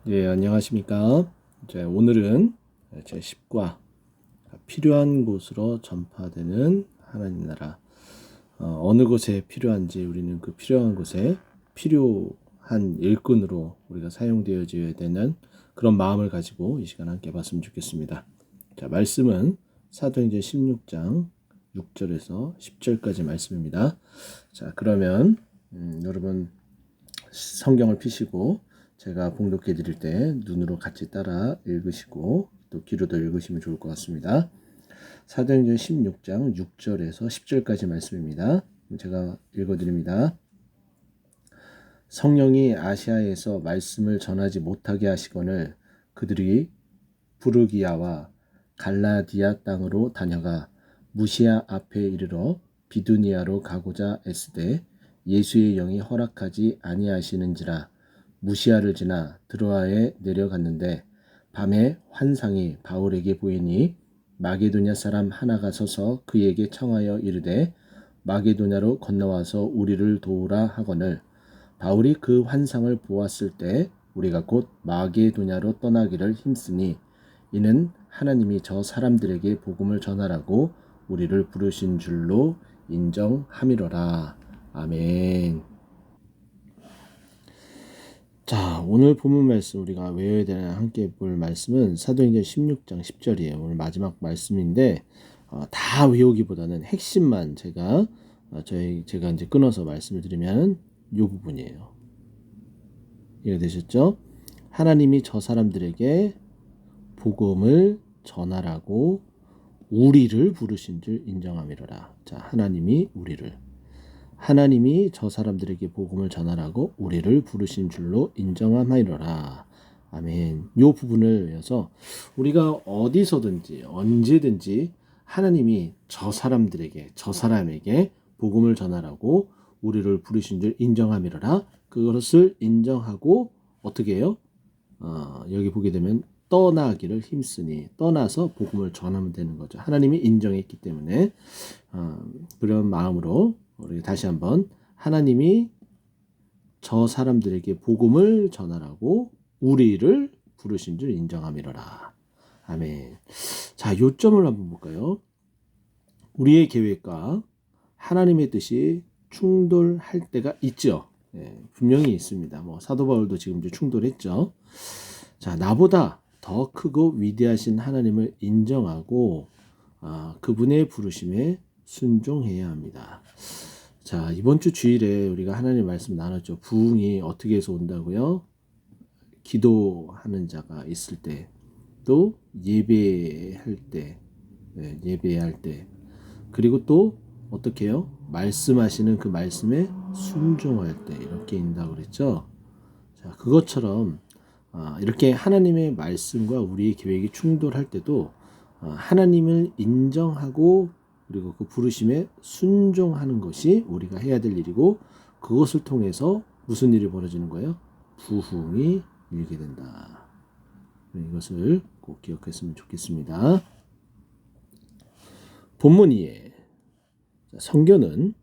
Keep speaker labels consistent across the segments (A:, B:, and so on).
A: 예, 안녕하십니까. 오늘은 제10과 필요한 곳으로 전파되는 하나님 나라. 어느 곳에 필요한지 우리는 그 필요한 곳에 필요한 일꾼으로 우리가 사용되어져야 되는 그런 마음을 가지고 이 시간 함께 봤으면 좋겠습니다. 자, 말씀은 사도행전 16장 6절에서 10절까지 말씀입니다. 자, 그러면 여러분 성경을 펴시고 제가 봉독해 드릴 때 눈으로 같이 따라 읽으시고 또 귀로도 읽으시면 좋을 것 같습니다. 사도행전 16장 6절에서 10절까지 말씀입니다. 제가 읽어 드립니다. 성령이 아시아에서 말씀을 전하지 못하게 하시거늘 그들이 부르기아와 갈라디아 땅으로 다녀가 무시아 앞에 이르러 비두니아로 가고자 애쓰되 예수의 영이 허락하지 아니하시는지라 무시아를 지나 드로아에 내려갔는데 밤에 환상이 바울에게 보이니 마게도냐 사람 하나가 서서 그에게 청하여 이르되 마게도냐로 건너와서 우리를 도우라 하거늘 바울이 그 환상을 보았을 때 우리가 곧 마게도냐로 떠나기를 힘쓰니 이는 하나님이 저 사람들에게 복음을 전하라고 우리를 부르신 줄로 인정함이로라. 아멘. 자, 오늘 본문 말씀 우리가 외워야 되는 함께 볼 말씀은 사도행전 16장 10절이에요. 오늘 마지막 말씀인데 다 외우기보다는 핵심만 제가 이제 끊어서 말씀을 드리면 이 부분이에요. 이해되셨죠? 하나님이 저 사람들에게 복음을 전하라고 우리를 부르신 줄 인정함이로라. 자, 하나님이 저 사람들에게 복음을 전하라고 우리를 부르신 줄로 인정함이로라. 아멘. 이 부분을 위해서 우리가 어디서든지 언제든지 하나님이 저 사람에게 복음을 전하라고 우리를 부르신 줄 인정함이로라. 그것을 인정하고 어떻게 해요? 여기 보게 되면 떠나기를 힘쓰니 떠나서 복음을 전하면 되는 거죠. 하나님이 인정했기 때문에 그런 마음으로 우리 다시 한번 하나님이 저 사람들에게 복음을 전하라고 우리를 부르신 줄 인정함이로라. 아멘. 자, 요점을 한번 볼까요? 우리의 계획과 하나님의 뜻이 충돌할 때가 있죠. 네, 분명히 있습니다. 사도 바울도 지금 이제 충돌했죠. 자, 나보다 더 크고 위대하신 하나님을 인정하고 그분의 부르심에 순종해야 합니다. 자, 이번 주 주일에 우리가 하나님 말씀 나눴죠. 부흥이 어떻게 해서 온다고요? 기도하는 자가 있을 때, 또 예배할 때, 예배할 때, 그리고 또 어떻게 해요? 말씀하시는 그 말씀에 순종할 때 이렇게 인다고 그랬죠. 자, 그것처럼 이렇게 하나님의 말씀과 우리의 계획이 충돌할 때도 하나님을 인정하고 그리고 그 부르심에 순종하는 것이 우리가 해야 될 일이고 그것을 통해서 무슨 일이 벌어지는 거예요? 부흥이 일게 된다. 이것을 꼭 기억했으면 좋겠습니다. 본문 2에 성교는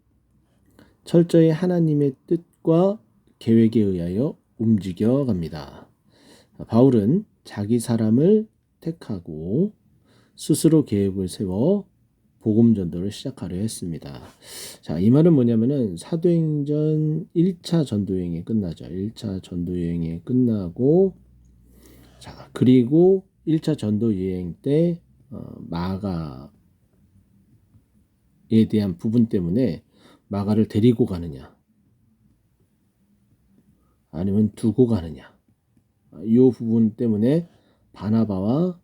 A: 철저히 하나님의 뜻과 계획에 의하여 움직여 갑니다. 바울은 자기 사람을 택하고 스스로 계획을 세워 복음 전도를 시작하려 했습니다. 자, 이 말은 뭐냐면은 사도행전 1차 전도 여행이 끝나죠. 1차 전도 여행이 끝나고 자, 그리고 1차 전도 여행 때 마가에 대한 부분 때문에 마가를 데리고 가느냐 아니면 두고 가느냐 이 부분 때문에 바나바와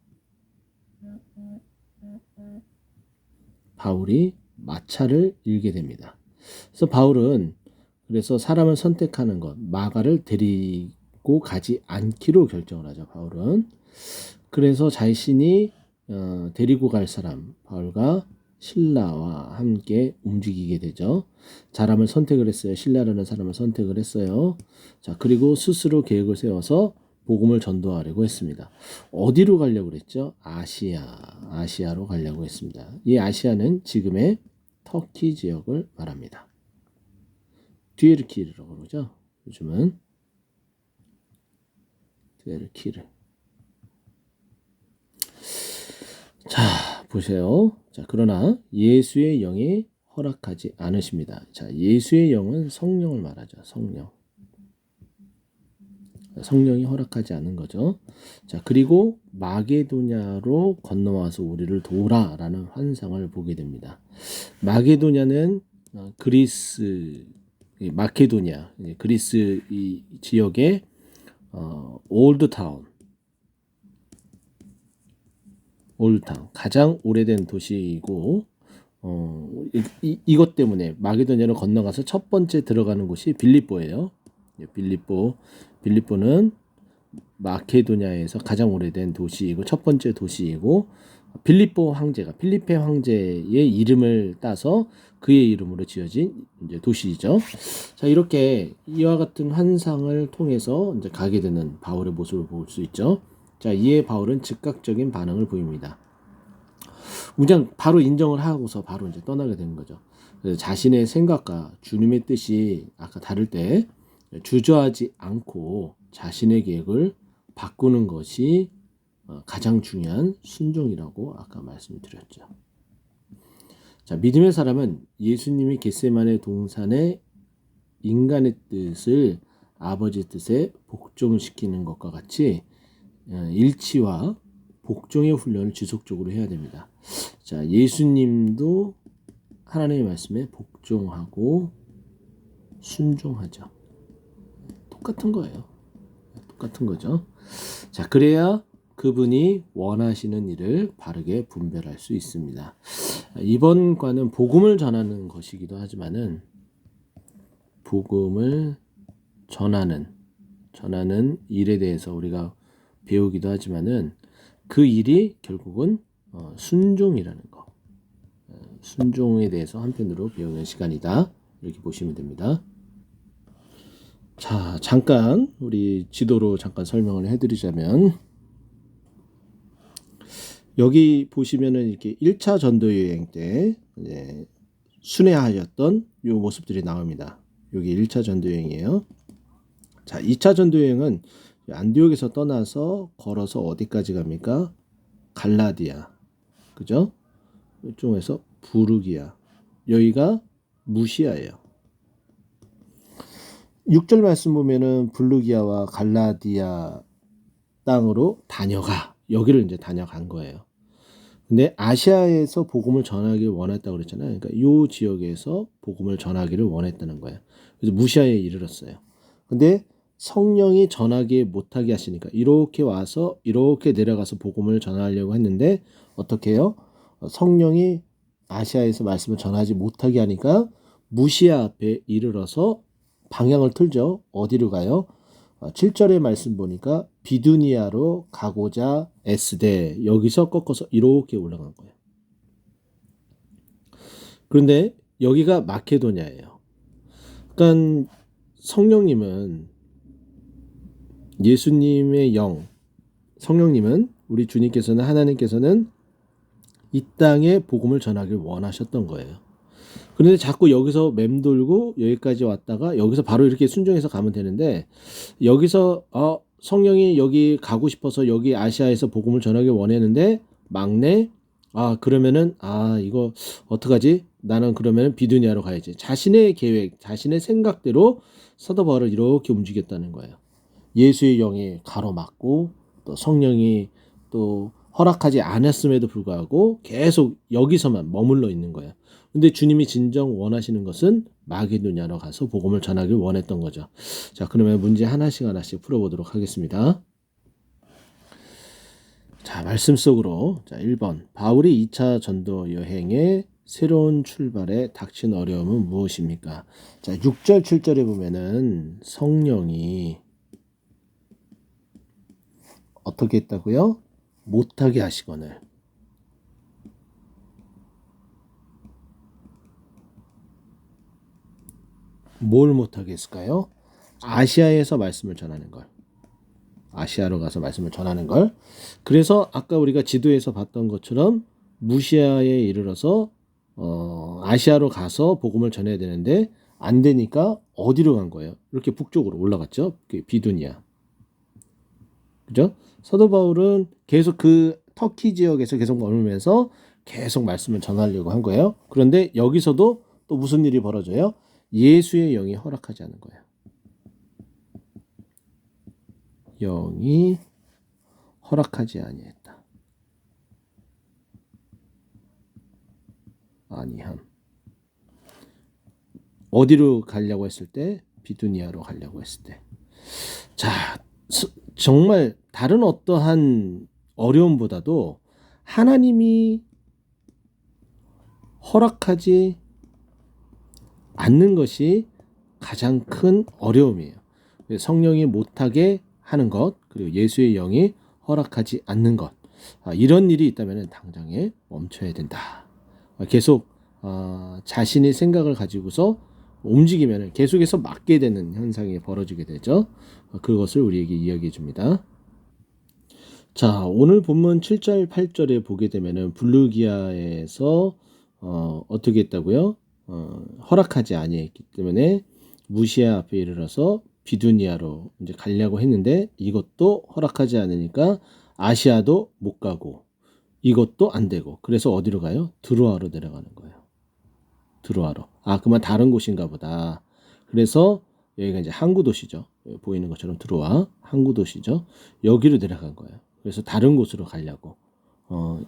A: 바울이 마찰을 일게 됩니다. 그래서 바울은 사람을 선택하는 것, 마가를 데리고 가지 않기로 결정을 하죠. 바울은 그래서 자신이 데리고 갈 사람 바울과 실라와 함께 움직이게 되죠. 사람을 선택을 했어요. 실라라는 사람을 선택을 했어요. 자, 그리고 스스로 계획을 세워서 복음을 전도하려고 했습니다. 어디로 가려고 그랬죠? 아시아로 가려고 했습니다. 이 아시아는 지금의 터키 지역을 말합니다. 뒤에르키라고 그러죠. 요즘은 셀키르. 자, 보세요. 자, 그러나 예수의 영이 허락하지 않으십니다. 자, 예수의 영은 성령을 말하죠. 성령. 성령이 허락하지 않은 거죠. 자, 그리고 마게도냐로 건너와서 우리를 도우라라는 환상을 보게 됩니다. 마게도냐는 그리스, 마케도냐, 그리스 이 지역의 올드타운, 가장 오래된 도시이고, 이것 때문에 마게도냐로 건너가서 첫 번째 들어가는 곳이 빌립보예요. 빌립보는 마케도냐에서 가장 오래된 도시이고 첫 번째 도시이고, 필리페 황제의 이름을 따서 그의 이름으로 지어진 이제 도시이죠. 자, 이렇게 이와 같은 환상을 통해서 이제 가게 되는 바울의 모습을 볼 수 있죠. 자, 이에 바울은 즉각적인 반응을 보입니다. 그냥 바로 인정을 하고서 바로 이제 떠나게 되는 거죠. 그래서 자신의 생각과 주님의 뜻이 아까 다를 때 주저하지 않고 자신의 계획을 바꾸는 것이 가장 중요한 순종이라고 아까 말씀을 드렸죠. 자, 믿음의 사람은 예수님이 겟세마네 동산에 인간의 뜻을 아버지 뜻에 복종시키는 것과 같이 일치와 복종의 훈련을 지속적으로 해야 됩니다. 자, 예수님도 하나님의 말씀에 복종하고 순종하죠. 똑같은 거예요. 똑같은 거죠. 자, 그래야 그분이 원하시는 일을 바르게 분별할 수 있습니다. 이번 과는 복음을 전하는 것이기도 하지만은 복음을 전하는 일에 대해서 우리가 배우기도 하지만은 그 일이 결국은 순종이라는 거. 순종에 대해서 한편으로 배우는 시간이다. 이렇게 보시면 됩니다. 자, 잠깐 우리 지도로 잠깐 설명을 해드리자면 여기 보시면은 이렇게 1차 전도 여행 때 순회하였던 이 모습들이 나옵니다. 여기 1차 전도 여행이에요. 자, 2차 전도 여행은 안디옥에서 떠나서 걸어서 어디까지 갑니까? 갈라디아, 그죠? 이쪽에서 부르기아, 여기가 무시아예요. 6절 말씀 보면은 블루기아와 갈라디아 땅으로 다녀가, 여기를 이제 다녀간 거예요. 근데 아시아에서 복음을 전하기를 원했다고 그랬잖아요. 그러니까 이 지역에서 복음을 전하기를 원했다는 거예요. 그래서 무시아에 이르렀어요. 근데 성령이 전하기 못하게 하시니까 이렇게 와서 이렇게 내려가서 복음을 전하려고 했는데 어떻게 해요? 성령이 아시아에서 말씀을 전하지 못하게 하니까 무시아 앞에 이르러서 방향을 틀죠. 어디로 가요? 7절의 말씀 보니까 비두니아로 가고자 애쓰되, 여기서 꺾어서 이렇게 올라간 거예요. 그런데 여기가 마케도냐예요. 그러니까 성령님은 예수님의 영, 성령님은 우리 주님께서는 하나님께서는 이 땅에 복음을 전하길 원하셨던 거예요. 그런데 자꾸 여기서 맴돌고 여기까지 왔다가 여기서 바로 이렇게 순종해서 가면 되는데 여기서 성령이 여기 가고 싶어서 여기 아시아에서 복음을 전하길 원했는데 막내 그러면은 이거 어떡하지? 나는 그러면 비두니아로 가야지. 자신의 계획, 자신의 생각대로 사도 바울을 이렇게 움직였다는 거예요. 예수의 영이 가로막고 또 성령이 또 허락하지 않았음에도 불구하고 계속 여기서만 머물러 있는 거예요. 근데 주님이 진정 원하시는 것은 마게도냐로 가서 복음을 전하길 원했던 거죠. 자, 그러면 문제 하나씩 풀어보도록 하겠습니다. 자, 말씀 속으로. 자, 1번. 바울이 2차 전도 여행의 새로운 출발에 닥친 어려움은 무엇입니까? 자, 6절, 7절에 보면은 성령이 어떻게 했다고요? 못하게 하시거늘. 뭘 못하게 했을까요? 아시아에서 말씀을 전하는 걸. 아시아로 가서 말씀을 전하는 걸. 그래서 아까 우리가 지도에서 봤던 것처럼 무시아에 이르러서 아시아로 가서 복음을 전해야 되는데 안 되니까 어디로 간 거예요? 이렇게 북쪽으로 올라갔죠. 비두니아. 그죠? 사도 바울은 계속 그 터키 지역에서 계속 머물면서 계속 말씀을 전하려고 한 거예요. 그런데 여기서도 또 무슨 일이 벌어져요? 예수의 영이 허락하지 않은 거예요. 영이 허락하지 아니했다. 아니함. 어디로 가려고 했을 때? 비두니아로 가려고 했을 때. 자, 정말 다른 어떠한 어려움보다도 하나님이 허락하지 않는 것이 가장 큰 어려움이에요. 성령이 못하게 하는 것, 그리고 예수의 영이 허락하지 않는 것, 이런 일이 있다면 당장에 멈춰야 된다. 계속 자신의 생각을 가지고서 움직이면 계속해서 맞게 되는 현상이 벌어지게 되죠. 그것을 우리에게 이야기해 줍니다. 자, 오늘 본문 7절, 8절에 보게 되면은 블루기아에서 어떻게 했다고요? 허락하지 아니했기 때문에 무시아 앞에 이르러서 비두니아로 이제 가려고 했는데 이것도 허락하지 않으니까 아시아도 못 가고 이것도 안 되고 그래서 어디로 가요? 드로아로 내려가는 거예요. 드로아로. 그만 다른 곳인가 보다. 그래서 여기가 이제 항구 도시죠. 보이는 것처럼 드로아 항구 도시죠. 여기로 내려간 거예요. 그래서 다른 곳으로 가려고.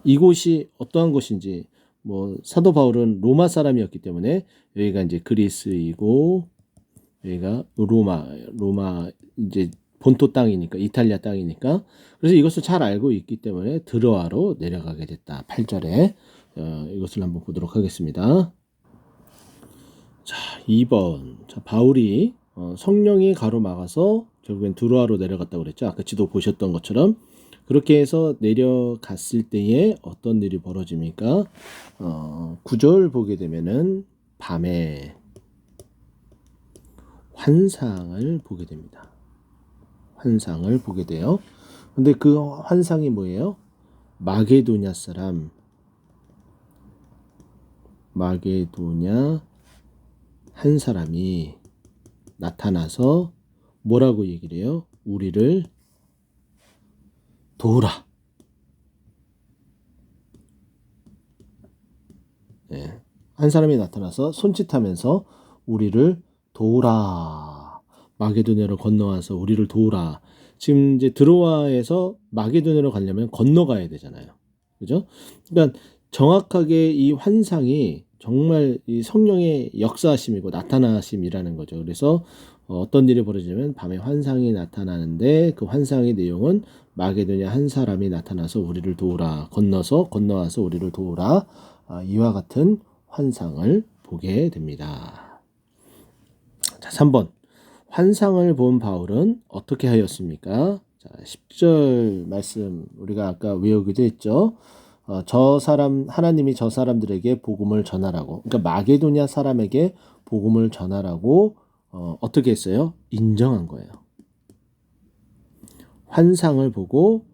A: 이곳이 어떠한 곳인지 뭐 사도 바울은 로마 사람이었기 때문에 여기가 이제 그리스이고 여기가 로마 이제 본토 땅이니까 이탈리아 땅이니까 그래서 이것을 잘 알고 있기 때문에 드로아로 내려가게 됐다. 8절에 이것을 한번 보도록 하겠습니다. 자, 2번. 자, 바울이 성령이 가로막아서 결국엔 드로아로 내려갔다고 그랬죠. 아까 지도 보셨던 것처럼 그렇게 해서 내려갔을 때에 어떤 일이 벌어집니까? 9절 보게 되면은 밤에 환상을 보게 됩니다. 환상을 보게 돼요. 근데 그 환상이 뭐예요? 마게도냐 한 사람이 나타나서 뭐라고 얘기를 해요? 우리를 도우라. 네. 한 사람이 나타나서 손짓하면서 우리를 도우라. 마게도냐로 건너와서 우리를 도우라. 지금 이제 드로아에서 마게도냐로 가려면 건너가야 되잖아요. 그죠? 그러니까 정확하게 이 환상이 정말 이 성령의 역사하심이고 나타나심이라는 거죠. 그래서 어떤 일이 벌어지냐면 밤에 환상이 나타나는데 그 환상의 내용은 마게도냐 한 사람이 나타나서 우리를 도우라. 건너와서 우리를 도우라. 이와 같은 환상을 보게 됩니다. 자, 3번. 환상을 본 바울은 어떻게 하였습니까? 자, 10절 말씀 우리가 아까 외우기도 했죠. 하나님이 저 사람들에게 복음을 전하라고. 그러니까 마게도냐 사람에게 복음을 전하라고 어떻게 했어요? 인정한 거예요. 환상을 보고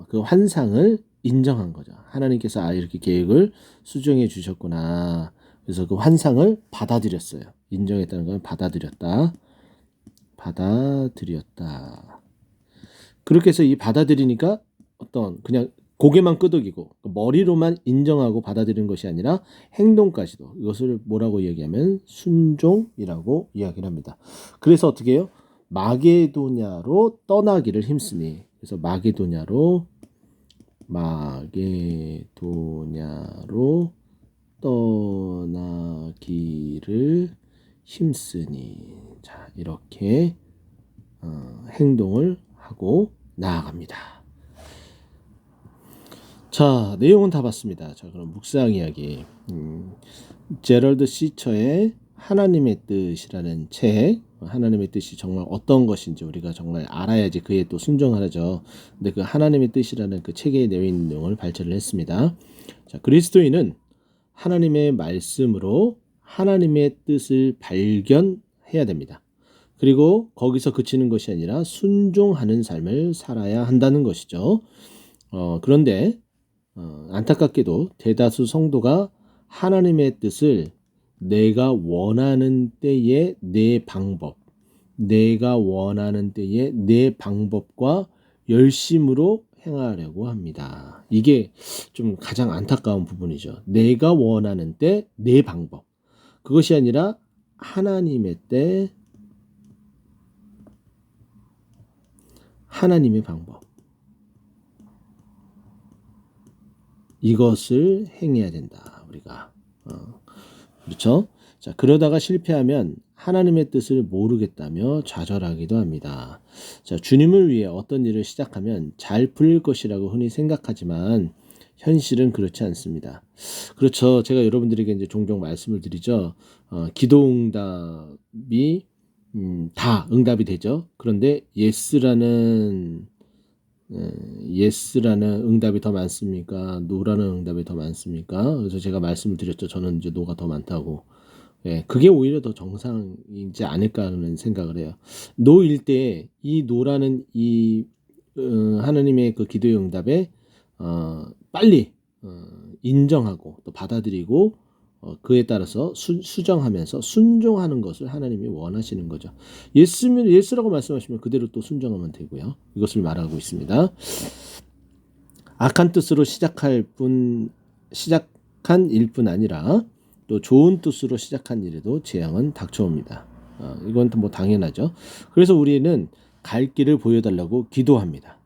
A: 그 환상을 인정한 거죠. 하나님께서 이렇게 계획을 수정해 주셨구나. 그래서 그 환상을 받아들였어요. 인정했다는 건 받아들였다. 그렇게 해서 이 받아들이니까 그냥 고개만 끄덕이고 머리로만 인정하고 받아들이는 것이 아니라 행동까지도 이것을 뭐라고 이야기하면 순종이라고 이야기를 합니다. 그래서 어떻게 해요? 마게도냐로 떠나기를 힘쓰니 그래서 마게도냐로 떠나기를 힘쓰니 자 이렇게 행동을 하고 나아갑니다. 자 내용은 다 봤습니다. 자 그럼 묵상 이야기 제럴드 시처의 하나님의 뜻이라는 책 하나님의 뜻이 정말 어떤 것인지 우리가 정말 알아야지 그에 또 순종하죠. 근데 그 하나님의 뜻이라는 그 책에 내어 있는 내용을 발췌를 했습니다. 자 그리스도인은 하나님의 말씀으로 하나님의 뜻을 발견해야 됩니다. 그리고 거기서 그치는 것이 아니라 순종하는 삶을 살아야 한다는 것이죠. 그런데 안타깝게도 대다수 성도가 하나님의 뜻을 내가 원하는 때에 내 방법과 열심으로 행하려고 합니다. 이게 좀 가장 안타까운 부분이죠. 내가 원하는 때 내 방법. 그것이 아니라 하나님의 때 하나님의 방법. 이것을 행해야 된다. 우리가. 그렇죠? 자, 그러다가 실패하면 하나님의 뜻을 모르겠다며 좌절하기도 합니다. 자, 주님을 위해 어떤 일을 시작하면 잘 풀릴 것이라고 흔히 생각하지만 현실은 그렇지 않습니다. 그렇죠. 제가 여러분들에게 이제 종종 말씀을 드리죠. 기도응답이 다 응답이 되죠. 그런데 예스라는 응답이 더 많습니까? 노라는 응답이 더 많습니까? 그래서 제가 말씀을 드렸죠. 저는 이제 노가 더 많다고. 예, 그게 오히려 더 정상이지 않을까 하는 생각을 해요. 노일 때 이 노라는 이 하나님의 그 기도의 응답에 빨리 인정하고 또 받아들이고 그에 따라서 수정하면서 순종하는 것을 하나님이 원하시는 거죠. 예스라고 말씀하시면 그대로 또 순종하면 되고요. 이것을 말하고 있습니다. 악한 뜻으로 시작한 일뿐 아니라 또 좋은 뜻으로 시작한 일에도 재앙은 닥쳐옵니다. 이건 뭐 당연하죠. 그래서 우리는 갈 길을 보여달라고 기도합니다.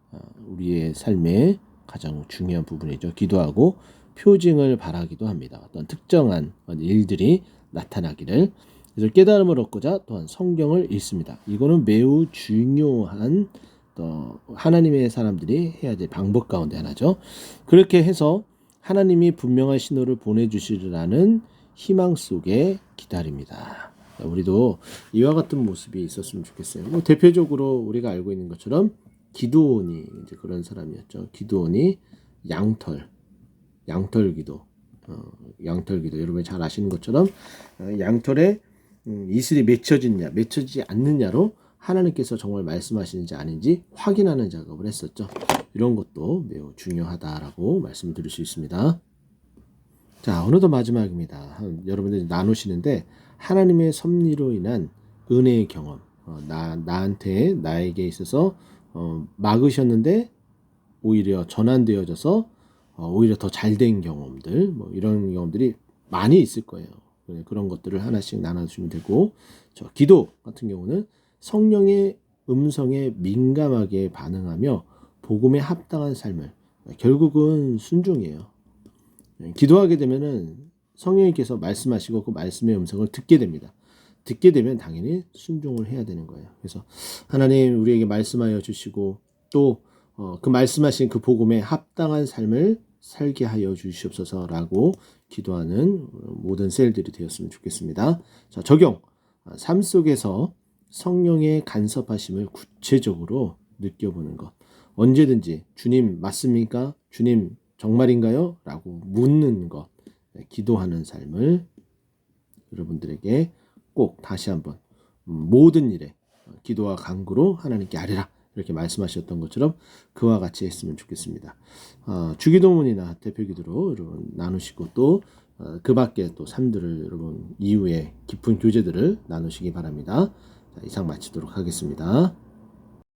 A: 우리의 삶의 가장 중요한 부분이죠. 기도하고 표징을 바라기도 합니다. 어떤 특정한 일들이 나타나기를. 그래서 깨달음을 얻고자 또한 성경을 읽습니다. 이거는 매우 중요한 또 하나님의 사람들이 해야 될 방법 가운데 하나죠. 그렇게 해서 하나님이 분명한 신호를 보내주시리라는 희망 속에 기다립니다. 우리도 이와 같은 모습이 있었으면 좋겠어요. 뭐 대표적으로 우리가 알고 있는 것처럼 기드온이 이제 그런 사람이었죠. 기드온이 양털 기도, 여러분이 잘 아시는 것처럼 양털에 이슬이 맺혀지지 않느냐로 하나님께서 정말 말씀하시는지 아닌지 확인하는 작업을 했었죠. 이런 것도 매우 중요하다라고 말씀을 드릴 수 있습니다. 자, 어느덧 마지막입니다. 여러분들이 나누시는데 하나님의 섭리로 인한 은혜의 경험, 나에게 있어서 막으셨는데 오히려 전환되어져서 오히려 더 잘된 경험들, 뭐 이런 경험들이 많이 있을 거예요. 그런 것들을 하나씩 나눠주시면 되고, 기도 같은 경우는 성령의 음성에 민감하게 반응하며 복음에 합당한 삶을, 결국은 순종이에요. 기도하게 되면은 성령님께서 말씀하시고 그 말씀의 음성을 듣게 됩니다. 듣게 되면 당연히 순종을 해야 되는 거예요. 그래서 하나님 우리에게 말씀하여 주시고 또 그 말씀하신 그 복음에 합당한 삶을 살게 하여 주시옵소서라고 기도하는 모든 셀들이 되었으면 좋겠습니다. 자, 적용. 삶 속에서 성령의 간섭하심을 구체적으로 느껴보는 것. 언제든지 주님 맞습니까? 주님 정말인가요? 라고 묻는 것. 기도하는 삶을 여러분들에게 꼭 다시 한번 모든 일에 기도와 간구로 하나님께 아뢰라. 이렇게 말씀하셨던 것처럼 그와 같이 했으면 좋겠습니다. 주기도문이나 대표기도로 여러분 나누시고 또 그 밖에 또 삶들을 여러분 이후에 깊은 교제들을 나누시기 바랍니다. 자, 이상 마치도록 하겠습니다.